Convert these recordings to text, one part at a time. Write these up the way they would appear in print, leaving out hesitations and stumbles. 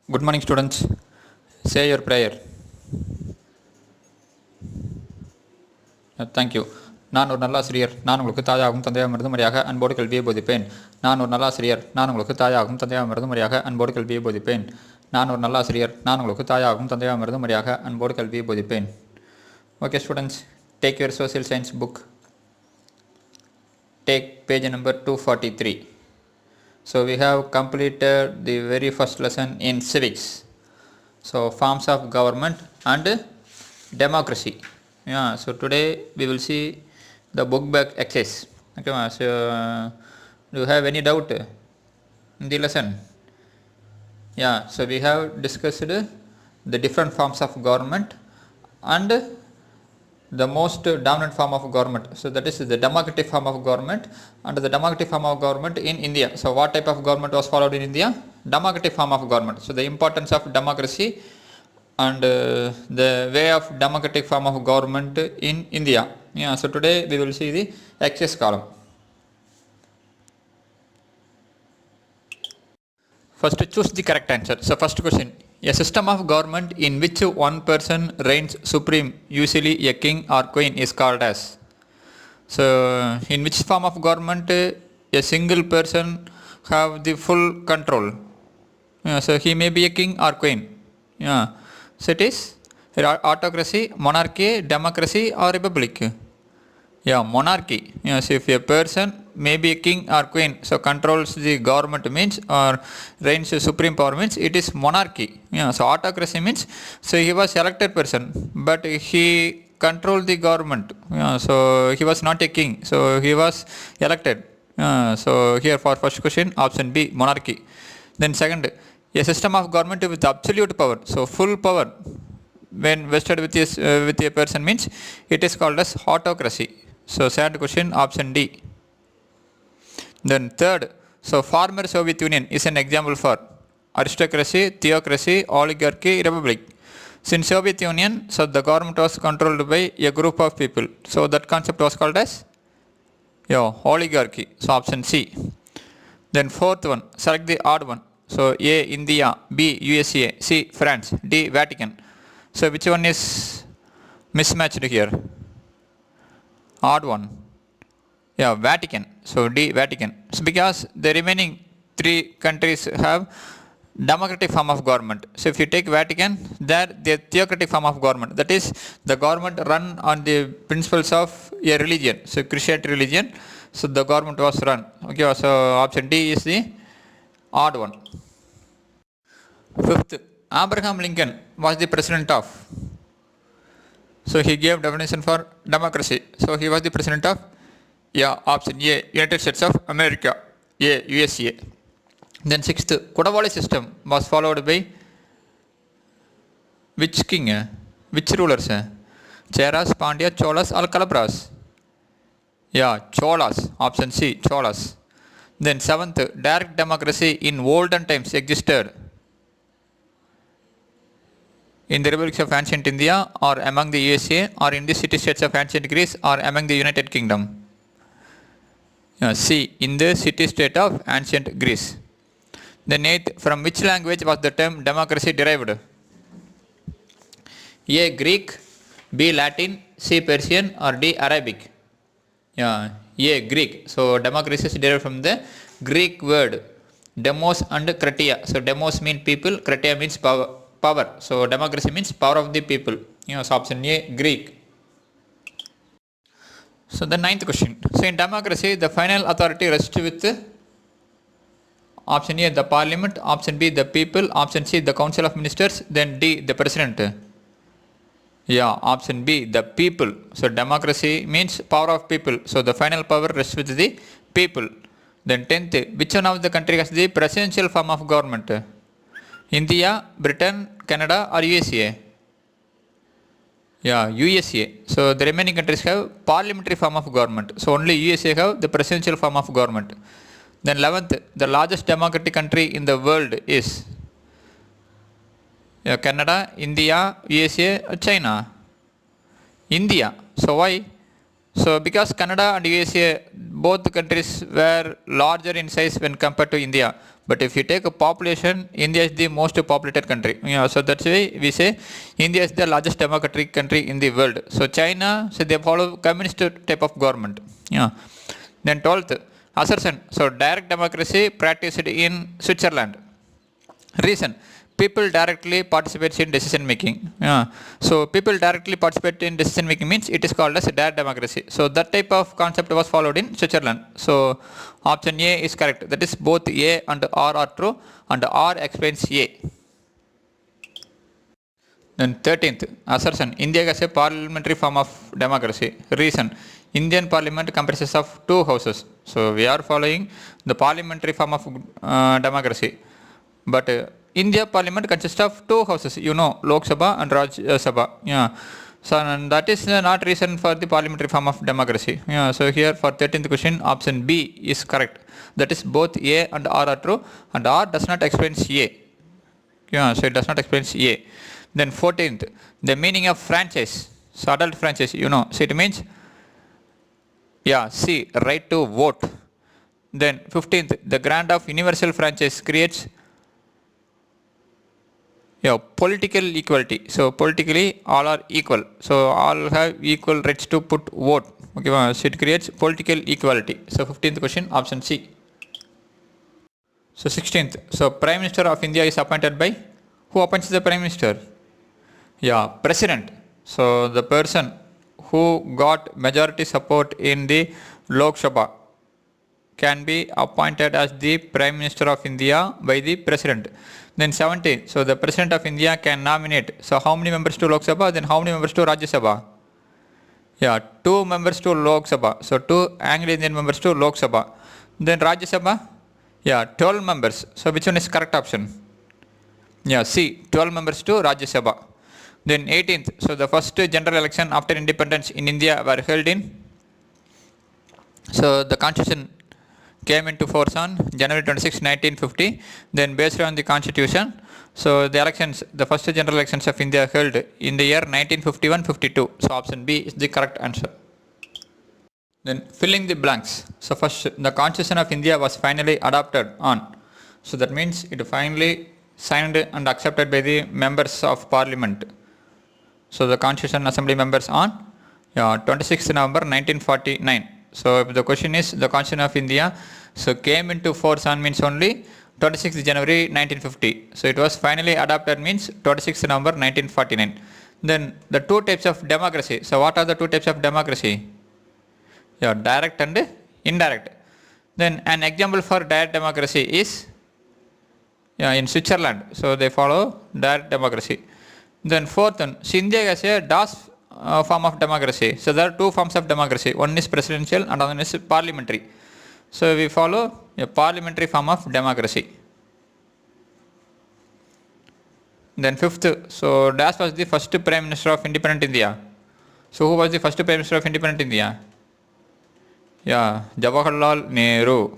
Good morning, students. Say your prayer. Thank you. நான் ஒரு நல்லாசிரியர், நான் உங்களுக்கு தாயாகவும் தந்தையாகவும் முறையாக அன்போடு கல்வியை போதிப்பேன். நான் ஒரு நல்லாசிரியர், நான் உங்களுக்கு தாயாகவும் தந்தையாகவும் முறையாக அன்போடு கல்வியை போதிப்பேன். நான் ஒரு நல்லாசிரியர், நான் உங்களுக்கு தாயாகவும் தந்தையாகவும் முறையாக அன்போடு கல்வியை போதிப்பேன். Okay, students, take your social science book. Take page number 243. So we have completed the very first lesson in civics. So forms of government and democracy. Yeah, so today we will see the book back exercise. Okay, so do you have any doubt in the lesson? Yeah, so we have discussed the different forms of government and the most dominant form of government. So that is the democratic form of government and the democratic form of government in India. So what type of government was followed in India? Democratic form of government. So the importance of democracy and the way of democratic form of government in India. Yeah, so today we will see the exercise column. First choose the correct answer. So first question, a system of government in which one person reigns supreme, usually a king or queen, is called as. So in which form of government a single person have the full control? Yeah, so he may be a king or queen. Yeah. So it is autocracy, monarchy, democracy or republic. Yeah, monarchy. Yeah, so if a person may be a king or queen, so controls the government means or reigns supreme power means it is monarchy. Yeah, so autocracy means so he was elected person but he controlled the government. Yeah, so he was not a king, so he was elected. So here for first question option B, monarchy. Then second, a system of government with absolute power, so full power when vested with a person means it is called as autocracy. So second question option D. Then third, so former Soviet Union is an example for aristocracy, theocracy, oligarchy, republic. Since Soviet Union, so the government was controlled by a group of people. So that concept was called as oligarchy. So option C. Then fourth one, select the odd one. So A, India, B, USA, C, France, D, Vatican. So which one is mismatched here? Odd one. Yeah, Vatican. So D, Vatican. So because the remaining three countries have democratic form of government. So if you take Vatican, there the theocratic form of government. That is the government run on the principles of a religion. So Christianity religion. So the government was run. Okay, so option D is the odd one. Fifth, Abraham Lincoln was the president of. So he gave definition for democracy. So he was the president of option A, United States of America, A, USA. Then sixth, Kodavali system was followed by which king? Which rulers? Cheras, Pandya, Cholas or Kalabras? Yeah, Cholas. Option C, Cholas. Then seventh, direct democracy in olden times existed in the republics of ancient India or among the USA or in the city-states of ancient Greece or among the United Kingdom. C, in the city-state of ancient Greece. Then eighth, from which language was the term democracy derived? A, Greek, B, Latin, C, Persian or D, Arabic? Yeah, A, Greek. So democracy is derived from the Greek word demos and kratia. So demos means people, kratia means power. So democracy means power of the people. So option A, Greek. So the ninth question. So in democracy, the final authority rests with option A, the parliament, option B, the people, option C, the council of ministers, then D, the president. Yeah, option B, the people. So democracy means power of people. So the final power rests with the people. Then 10th, which one of the country has the presidential form of government? India, Britain, Canada or USA? Yeah, USA. So the remaining countries have parliamentary form of government. So only USA have the presidential form of government. Then 11th, the largest democratic country in the world is Canada, India, USA, China? India. So why? So because Canada and USA, both countries were larger in size when compared to India. But if you take a population, India is the most populated country. So that's why we say India is the largest democratic country in the world. So China, so they follow communist type of government. Yeah. Then 12th, assertion. So direct democracy practiced in Switzerland. Reason, people directly participate in decision making. Yeah. So people directly participate in decision making means it is called as direct democracy. So that type of concept was followed in Switzerland. So option A is correct. That is both A and R are true, and R explains A. Then 13th, assertion, India has a parliamentary form of democracy. Reason, Indian parliament comprises of two houses. So we are following the parliamentary form of democracy. But India parliament consists of two houses, Lok Sabha and Rajya Sabha. Yeah. So and that is not reason for the parliamentary form of democracy. Yeah. So here for 13th question, option B is correct. That is both A and R are true, and R does not explain A. Yeah. So it does not explain A. Then 14th, the meaning of franchise. So adult franchise, So it means, C, right to vote. Then 15th, the grant of universal franchise creates political equality. So politically all are equal. So all have equal rights to put vote. Okay, so it creates political equality. So 15th question, option C. So 16th, so Prime Minister of India is appointed by, who appoints the Prime Minister? President. So the person who got majority support in the Lok Sabha can be appointed as the Prime Minister of India by the President. Then 17, so the President of India can nominate. So how many members to Lok Sabha? Then how many members to Rajya Sabha? 2 members to Lok Sabha. So 2 Anglo-Indian members to Lok Sabha. Then Rajya Sabha? 12 members. So which one is correct option? C, 12 members to Rajya Sabha. Then 18th, so the first general election after independence in India were held in, so the constitution came into force on January 26, 1950. Then based on the constitution, so the elections, the first general elections of India held in the year 1951-52. So option B is the correct answer. Then filling the blanks. So first, the constitution of India was finally adopted on, so that means it finally signed and accepted by the members of parliament. So the Constitution Assembly members on 26th November 1949. So if the question is the Constitution of India, so came into force on means only 26th January 1950. So it was finally adopted means 26th November 1949. Then the two types of democracy. So what are the two types of democracy? Direct and indirect. Then an example for direct democracy is in Switzerland. So they follow direct democracy. Then fourth one, India has a DAS form of democracy. So there are two forms of democracy. One is presidential and another is parliamentary. So we follow a parliamentary form of democracy. Then fifth, so DAS was the first Prime Minister of independent India. So who was the first Prime Minister of independent India? Jawaharlal Nehru.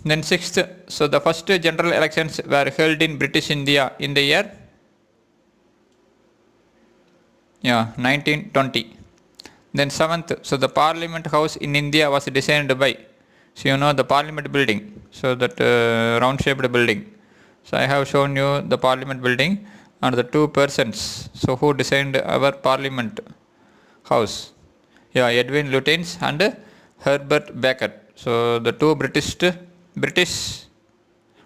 Then sixth, so the first general elections were held in British India in the year 1920. Then seventh, so the Parliament House in India was designed by, so the Parliament building, so that round shaped building. So I have shown you the Parliament building and the two persons, so who designed our Parliament House. Edwin Lutyens and Herbert Baker. So the two British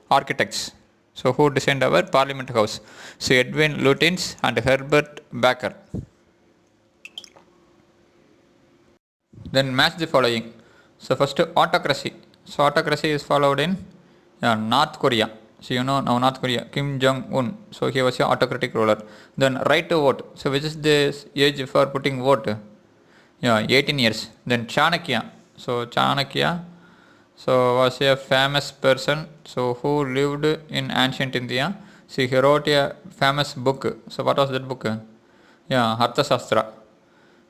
architects, so who designed our Parliament House. So Edwin Lutyens and Herbert Baker. Then match the following. So first, autocracy. So autocracy is followed in North Korea. So now North Korea, Kim Jong-un. So he was an autocratic ruler. Then right to vote. So which is the age for putting vote? 18 years. Then Chanakya. So Chanakya, so was a famous person, so who lived in ancient India. So he wrote a famous book. So what was that book? Arthashastra.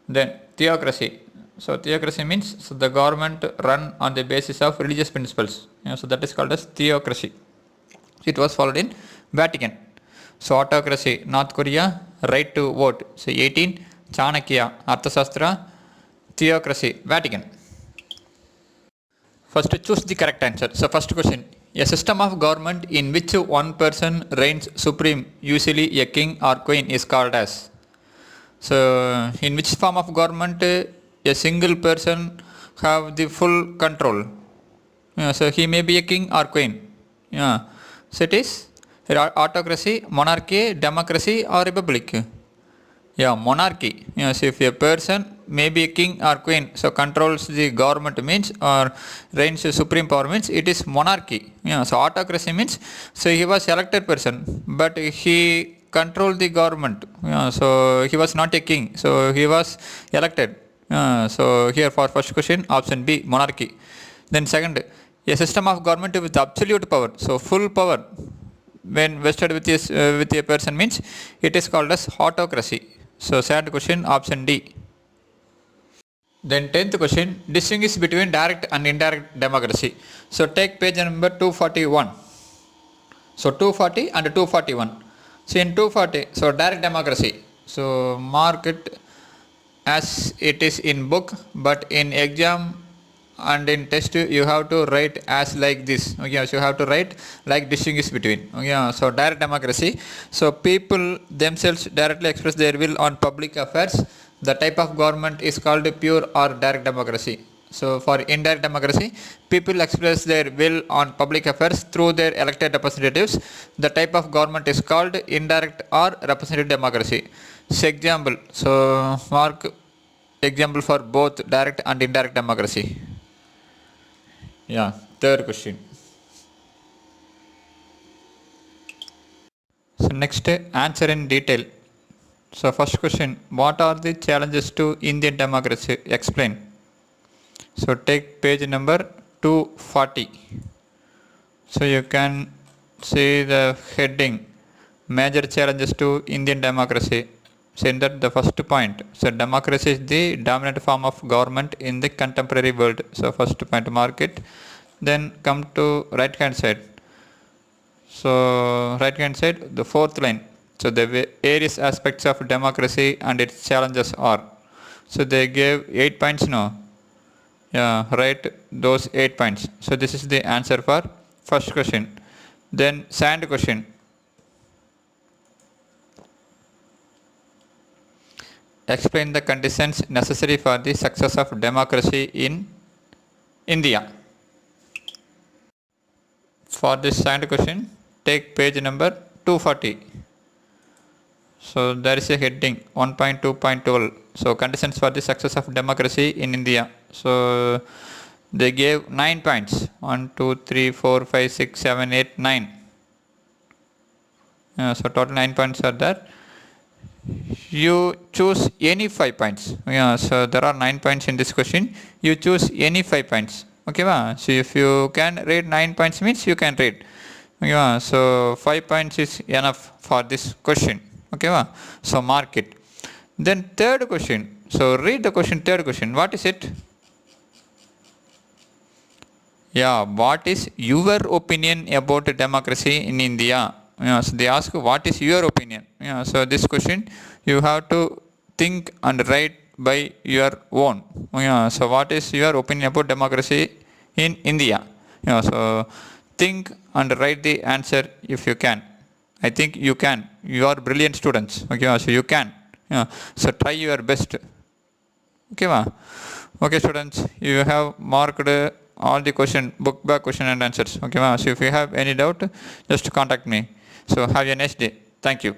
Then theocracy. So theocracy means so the government run on the basis of religious principles. So that is called as theocracy. It was followed in Vatican. So autocracy, North Korea, right to vote. So 18, Chanakya, Arthashastra, theocracy, Vatican. First choose the correct answer. So first question, a system of government in which one person reigns supreme, usually a king or queen, is called as. So in which form of government a single person have the full control? So he may be a king or queen. So it is autocracy, monarchy, democracy or republic. Monarchy. So if a person may be a king or queen, so controls the government means, or reigns supreme power means, it is monarchy. So autocracy means, so he was elected person, but he controlled the government. So he was not a king, so he was elected. So here for first question, option B, monarchy. Then second, a system of government with absolute power, so full power when vested with a person means, it is called as autocracy. So second question, option D. Then 10th question, distinguish between direct and indirect democracy. So take page number 241. So 240 and 241. So in 240, so direct democracy. So mark it as it is in book, but in exam and in test you have to write as like this. So you have to write like distinguish between. So direct democracy, so people themselves directly express their will on public affairs. The type of government is called pure or direct democracy. So for indirect democracy, people express their will on public affairs through their elected representatives. The type of government is called indirect or representative democracy. So example, so mark example for both direct and indirect democracy. Third question. So next, answer in detail. So first question, what are the challenges to Indian democracy? Explain. So take page number 240. So you can see the heading, major challenges to Indian democracy. So in that the first point, so democracy is the dominant form of government in the contemporary world. So first point, mark it. Then come to right hand side. So right hand side, the fourth line. So the various aspects of democracy and its challenges are. So they gave 8 points now. Write those 8 points. So this is the answer for first question. Then second question. Explain the conditions necessary for the success of democracy in India. For this second question, take page number 240. So there is a heading 1.2.12. So conditions for the success of democracy in India. So they gave 9 points. 1, 2, 3, 4, 5, 6, 7, 8, 9. So total 9 points are there. You choose any 5 points. So there are 9 points in this question. You choose any 5 points. Okay, so if you can read 9 points means you can read. So 5 points is enough for this question. Okay, so mark it. Then third question. So read the question, third question. What is it? What is your opinion about democracy in India? So they ask what is your opinion. So this question you have to think and write by your own. So what is your opinion about democracy in India? So think and write the answer if you can. I think you can. You are brilliant students. So you can. So try your best. Okay students, you have marked all the question, book back question and answers. So if you have any doubt, just contact me. So have a nice day. Thank you.